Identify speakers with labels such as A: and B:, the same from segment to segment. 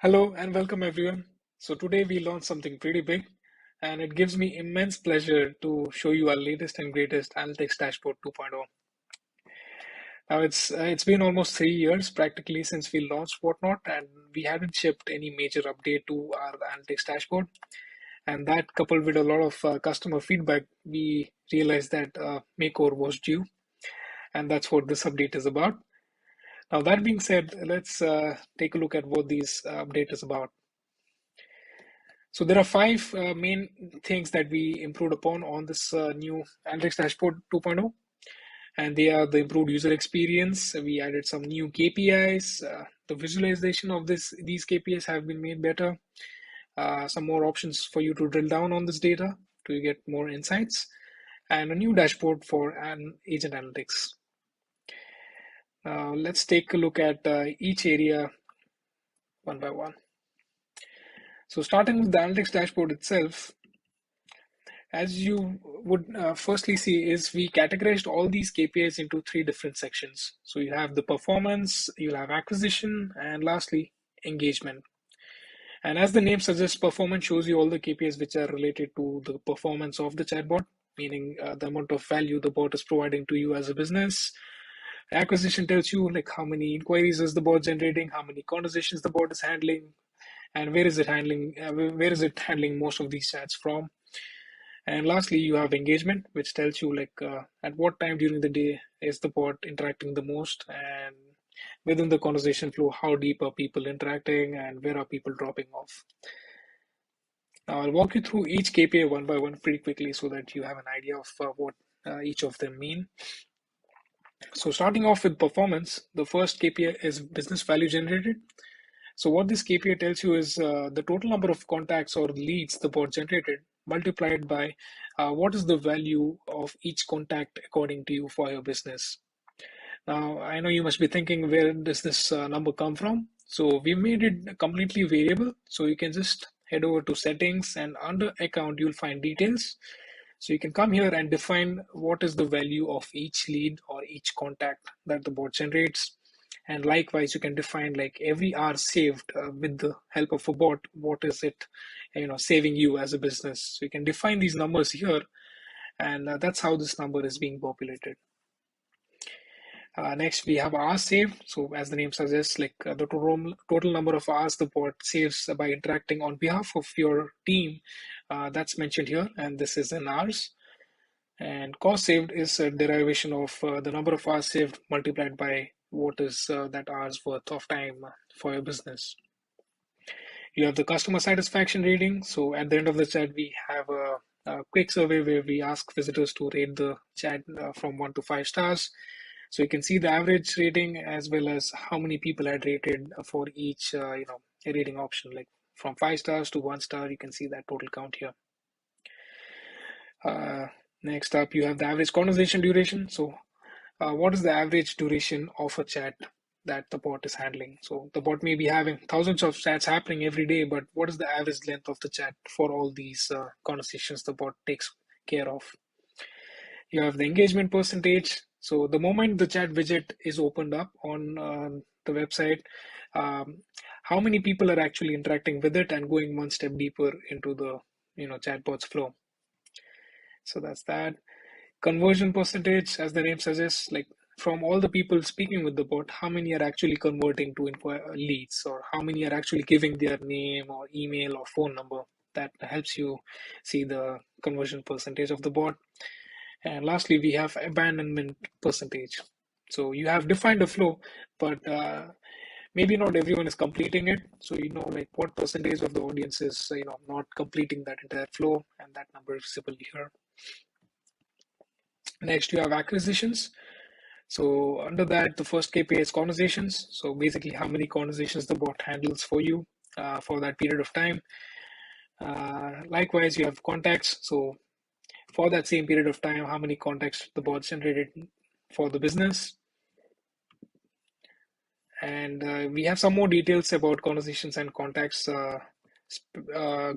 A: Hello and welcome everyone. So today we launched something pretty big and it gives me immense pleasure to show you our latest and greatest Analytics Dashboard 2.0. Now it's been almost 3 years practically since we launched WotNot and we hadn't shipped any major update to our Analytics Dashboard. And that coupled with a lot of customer feedback, we realized that makeover was due, and that's what this update is about. Now that being said, let's take a look at what this update is about. So there are five main things that we improved upon on this new Analytics Dashboard 2.0, and they are the improved user experience. We added some new KPIs. The visualization of these KPIs have been made better. Some more options for you to drill down on this data to get more insights, and a new dashboard for an agent analytics. Now let's take a look at each area one by one. So starting with the analytics dashboard itself, as you would firstly see is we categorized all these KPIs into three different sections. So you have the performance, you'll have acquisition, and lastly, engagement. And as the name suggests, performance shows you all the KPIs which are related to the performance of the chatbot, meaning the amount of value the bot is providing to you as a business. Acquisition tells you like how many inquiries is the bot generating, how many conversations the bot is handling, and where is it handling most of these chats from. And lastly, you have engagement, which tells you like at what time during the day is the bot interacting the most, and within the conversation flow, how deep are people interacting and where are people dropping off. Now, I'll walk you through each KPI one by one pretty quickly so that you have an idea of what each of them mean. So starting off with performance, the first KPI is business value generated. So what this KPI tells you is the total number of contacts or leads the bot generated multiplied by what is the value of each contact according to you for your business. Now, I know you must be thinking, where does this number come from? So we made it completely variable. So you can just head over to settings and under account, you'll find details. So you can come here and define what is the value of each lead or each contact that the bot generates. And likewise, you can define like every hour saved with the help of a bot, what is it, saving you as a business. So you can define these numbers here, and that's how this number is being populated. Next, we have hours saved. So as the name suggests, like the total number of hours the bot saves by interacting on behalf of your team, that's mentioned here, and this is in hours. And cost saved is a derivation of the number of hours saved multiplied by what is that hours worth of time for your business. You have the customer satisfaction rating. So at the end of the chat, we have a quick survey where we ask visitors to rate the chat from 1 to 5 stars. So you can see the average rating as well as how many people had rated for each rating option, like from 5 stars to 1 star. You can see that total count here. Next up, you have the average conversation duration. So what is the average duration of a chat that the bot is handling? So the bot may be having thousands of chats happening every day, but what is the average length of the chat for all these conversations the bot takes care of? You have the engagement percentage. So the moment the chat widget is opened up on the website, how many people are actually interacting with it and going one step deeper into the chatbot's flow. So that's that. Conversion percentage, as the name suggests, like from all the people speaking with the bot, how many are actually converting to leads, or how many are actually giving their name or email or phone number. That helps you see the conversion percentage of the bot. And lastly, we have abandonment percentage. So you have defined a flow, but maybe not everyone is completing it. So like what percentage of the audience is not completing that entire flow, and that number is visible here. Next, you have acquisitions. So under that, the first KPI is conversations. So basically, how many conversations the bot handles for you for that period of time. Likewise, you have contacts. So for that same period of time, how many contacts the bot generated for the business. And we have some more details about conversations and contacts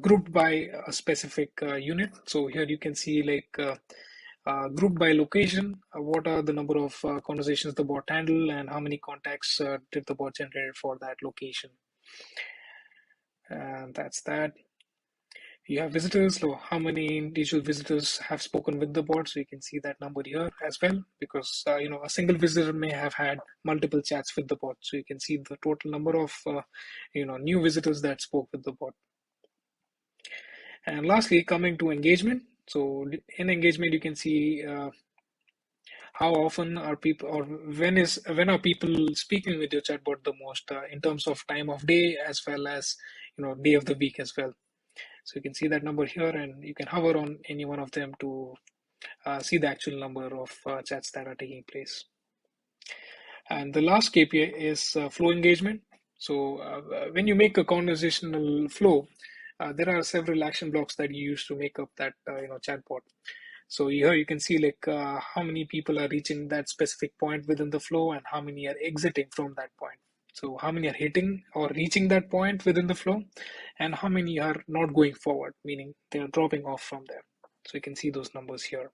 A: grouped by a specific unit. So here you can see like grouped by location, what are the number of conversations the bot handle and how many contacts did the bot generate for that location. And that's that. You have visitors, so how many individual visitors have spoken with the bot. So you can see that number here as well, because a single visitor may have had multiple chats with the bot. So you can see the total number of new visitors that spoke with the bot. And lastly, coming to engagement. So in engagement, you can see how often are people, or when are people speaking with your chatbot the most, in terms of time of day as well as day of the week as well. So you can see that number here, and you can hover on any one of them to see the actual number of chats that are taking place. And the last KPI is flow engagement. So when you make a conversational flow, there are several action blocks that you use to make up that chatbot. So here you can see like how many people are reaching that specific point within the flow and how many are exiting from that point. So how many are hitting or reaching that point within the flow and how many are not going forward, meaning they're dropping off from there. So you can see those numbers here.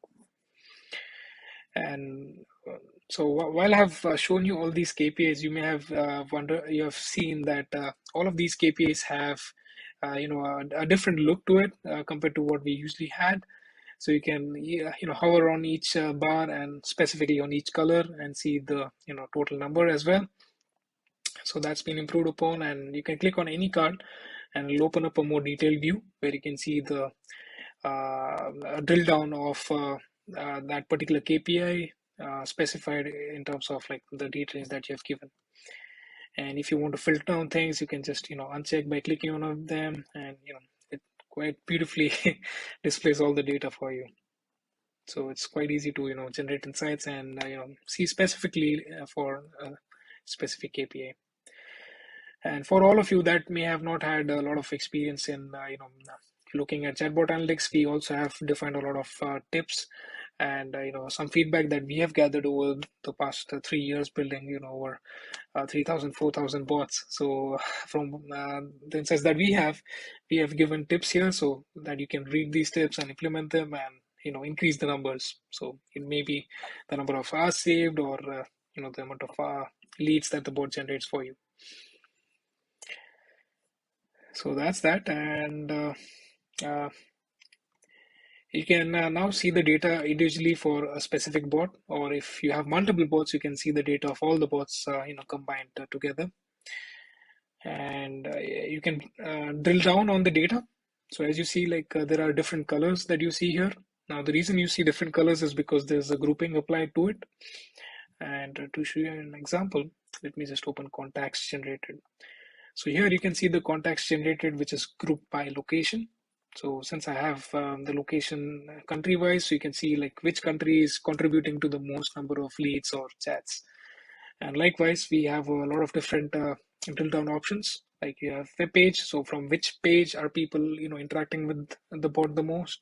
A: And so while I have shown you all these KPIs, you may have you have seen that all of these KPIs have a different look to it compared to what we usually had. So you can hover on each bar and specifically on each color and see the total number as well. So that's been improved upon, and you can click on any card and it'll open up a more detailed view where you can see the drill down of that particular KPI specified in terms of like the details that you have given. And if you want to filter down things, you can just uncheck by clicking on one of them, and it quite beautifully displays all the data for you. So it's quite easy to generate insights and see specifically for a specific KPI. And for all of you that may have not had a lot of experience in looking at chatbot analytics, we also have defined a lot of tips and some feedback that we have gathered over the past 3 years building over 3,000 4,000 bots. So from the insights that we have given tips here so that you can read these tips and implement them and increase the numbers. So it may be the number of hours saved or the amount of leads that the bot generates for you. So that's that. And you can now see the data individually for a specific bot, or if you have multiple bots, you can see the data of all the bots combined together. And you can drill down on the data. So as you see, like there are different colors that you see here. Now the reason you see different colors is because there's a grouping applied to it. And to show you an example, let me just open contacts generated. So here you can see the contacts generated, which is grouped by location. So since I have the location country wise, so you can see like which country is contributing to the most number of leads or chats. And likewise, we have a lot of different drill down options. Like you have web page. So from which page are people interacting with the bot the most?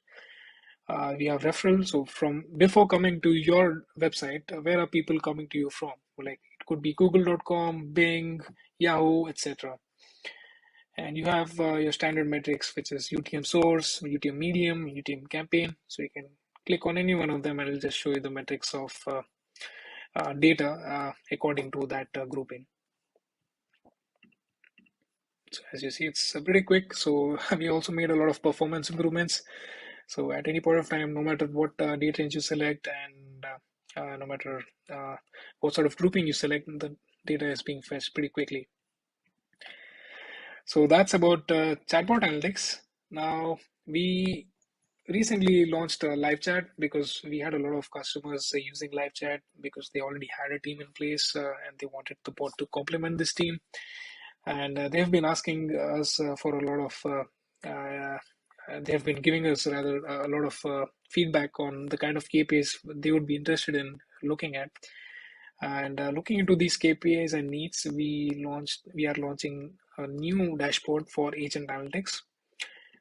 A: We have referral. So from before coming to your website, where are people coming to you from? Like it could be google.com, Bing, Yahoo, etc. And you have your standard metrics, which is UTM source, UTM medium, UTM campaign. So you can click on any one of them and it'll just show you the metrics of data according to that grouping. So as you see, it's pretty quick. So we also made a lot of performance improvements. So at any point of time, no matter what data range you select and no matter what sort of grouping you select, the data is being fetched pretty quickly. So that's about chatbot analytics. Now we recently launched live chat because we had a lot of customers using live chat because they already had a team in place and they wanted the bot to complement this team. And they've been asking us for a lot of they have been giving us rather a lot of feedback on the kind of KPIs they would be interested in looking at. And looking into these KPIs and needs, we are launching a new dashboard for agent analytics.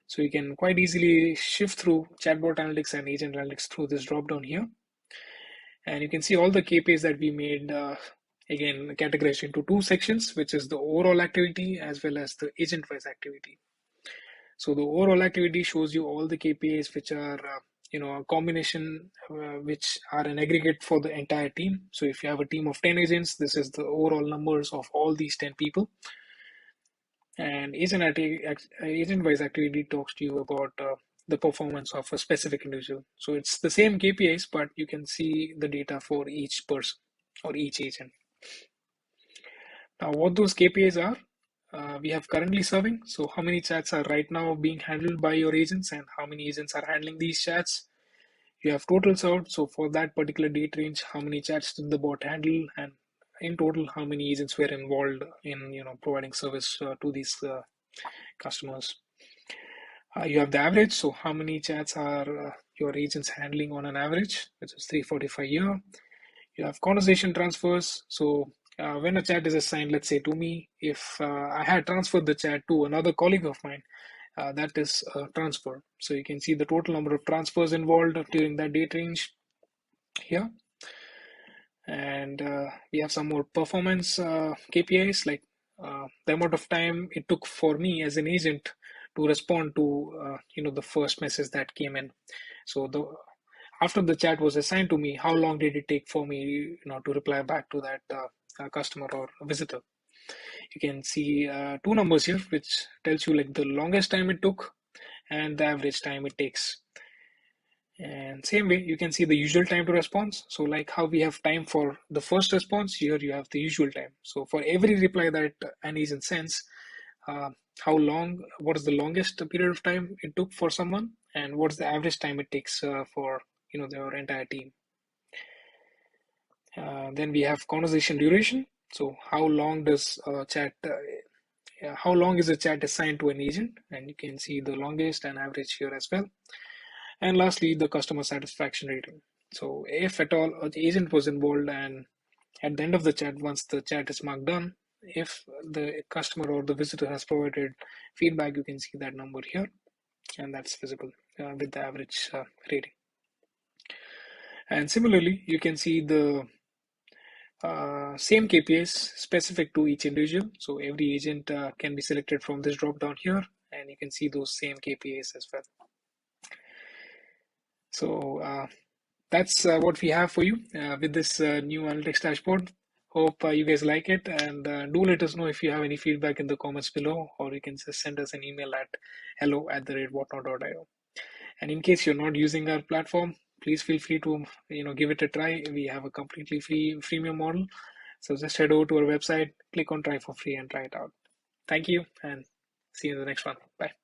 A: So you can quite easily shift through chatbot analytics and agent analytics through this drop down here. And you can see all the KPIs that we made, again, categorized into two sections, which is the overall activity as well as the agent-wise activity. So the overall activity shows you all the KPIs, which are a combination which are an aggregate for the entire team. So if you have a team of 10 agents, this is the overall numbers of all these 10 people. And agent-wise activity talks to you about the performance of a specific individual. So it's the same KPIs, but you can see the data for each person or each agent. Now, what those KPIs are, we have currently serving. So how many chats are right now being handled by your agents and how many agents are handling these chats. You have total served. So for that particular date range, how many chats did the bot handle, and in total, how many agents were involved in providing service to these customers. You have the average. So how many chats are your agents handling on an average, which is 345 a year. You have conversation transfers. So when a chat is assigned, let's say to me, if I had transferred the chat to another colleague of mine, that is a transfer. So you can see the total number of transfers involved during that date range here. And we have some more performance KPIs, like the amount of time it took for me as an agent to respond to the first message that came in. So after the chat was assigned to me, how long did it take for me to reply back to that customer or visitor. You can see two numbers here, which tells you like the longest time it took and the average time it takes. And same way, you can see the usual time to response. So like how we have time for the first response, here you have the usual time. So for every reply that an agent sends, what is the longest period of time it took for someone, and what's the average time it takes for their entire team. Then we have conversation duration. So how long does how long is a chat assigned to an agent? And you can see the longest and average here as well. And lastly, the customer satisfaction rating. So if at all an agent was involved, and at the end of the chat, once the chat is marked done, if the customer or the visitor has provided feedback, you can see that number here, and that's visible with the average rating. And similarly, you can see the same KPIs specific to each individual. So every agent can be selected from this drop down here, and you can see those same KPIs as well. So that's what we have for you with this new analytics dashboard. Hope you guys like it, and do let us know if you have any feedback in the comments below, or you can just send us an email at hello@wotnot.io. And in case you're not using our platform, please feel free to give it a try. We have a completely free freemium model. So just head over to our website, click on try for free and try it out. Thank you, and see you in the next one. Bye.